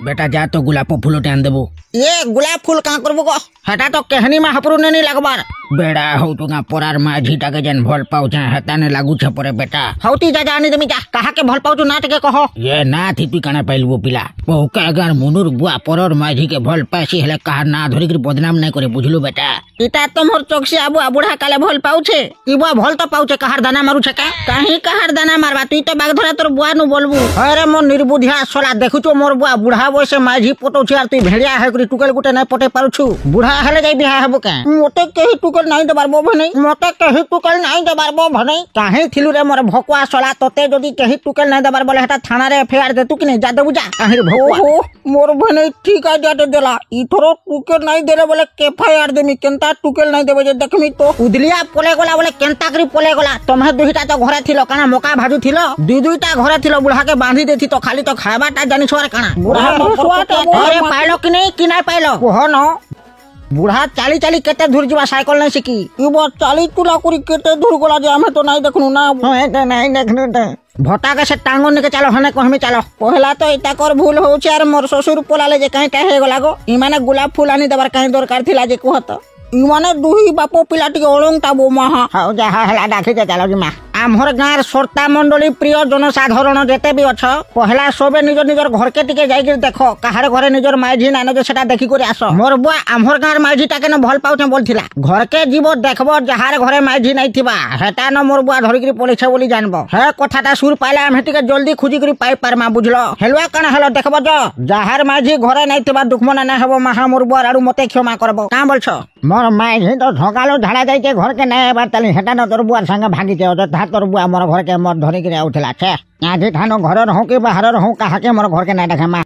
बेटा जा तो गुलाब फूल टान देबो। ये गुलाब फूल कहाँ करबो गो? हटा तो कहनी महापुरु ने नहीं लगबार। बेड़ा हो तो परार माझी टाके जन भल पाऊ हता ने लागू छपरे बेटा हौती जा जानी देमी जा कहा के भल पाऊ नाट के कहो ये ना थी तू कना पाइलबो पिला बहुका अगर मुनुर बुआ परर माझी के भल पासी हेले कहा ना धरि के बदनाम नहीं करे बुझलु बेटा। इता तोमर चोकसी आबू बुढ़ा काले भल पाऊ छे इबा भल तो पाऊ छे कहार दाना मारू छे का काहे कहार दाना मारबा तू तो बाग धरा तोर बुआ नु बोलबू। अरे मोर निर्बुद्धिया सोला देखु तो मोर बुआ बुढ़ा बयस माझी पटौ छे आर तू भेड़िया है करी टुकल गुटे नहीं पटे पारू छु बुढ़ा हेले जाई बिहा हेबो का मोटे केही टुकल नहीं दबारबो भनै मोटे केही टुकल नहीं दबारबो भनै काहे थिलु रे मोर भकुआ सोला तोते जदी केही टुकल नहीं दबार बोले हटा थाना रे एफआईआर दे तू कि नहीं जा देबू जा काहे भकुआ हो मोर भनै ठीक आ जाते देला इथरो टुकल नहीं देले बोले एफआईआर देमी केनता टुकल नहीं देबे जे देखमी तो उदलिया पोले गोला बोले केनता करी पोले गोला तमे दुहिता तो घरे थिलो काना मका भाजू थिलो दुईटा घरे थिलो बुढ़ा के बांधी देथि तो खाली तो खाबाटा जानि छोर काना बुढ़ा अरे पाइलो कि नहीं पाइलो कोह न बुढ़ा चाली चाली केते दूर जीवा साइकिल नहीं सिकी इबो चाली तुला कुरी केते दूर गोला जे हमें तो नहीं देखनु ना नहीं देखनु त भटा के से टांगो ने के चलो हने को हमें चलो पहला तो इता कर भूल हो छ यार मोर ससुर पोलाले जे काहे काहे गोला गो ई माने गुलाब फूल आनी दबार काहे दरकार थिला जे कहत ई माने दुही बापो पिला टिके ओळंगटा बो माहा हाउ जा हला डाके जे चलो जी मा आमर गाँव श्रोता मंडली प्रिय जनसाधारण जेते भी अच्छ पहला सबे निज निजर घर के टिके जाई देख कहार घरे निजर माझी नानो जे सेटा देखि करे आस मोर बुआ आमर गाँव माझी टाके न भल पाउछे बोलथिला घर के जीव देखबो जहार घरे माझी नहीं थिबा हेटा न मोर बुआ धरि करी पलेछे बोली जानबो हे कथाटा सुर पाइले हम हेटिके जल्दी खुजी करी पाई पारमा बुझलो हेलवा कण हेलो देखबो ज जहार माझी घरे नहीं थिबा दुखमना ना हेबो महा मोर बुआ आडू मते क्षमा करबो का बोलछो मोर माझी तो ढगालो झाड़ा जाई के घर के नै बातली हेटा न तोर बुआ संग भागी जे तोर बुआ मोर घर के मोर धरि के उठला छे आधी थानो घर रहूं के बाहर रहूं कहा के मोर घर के ना देखे मा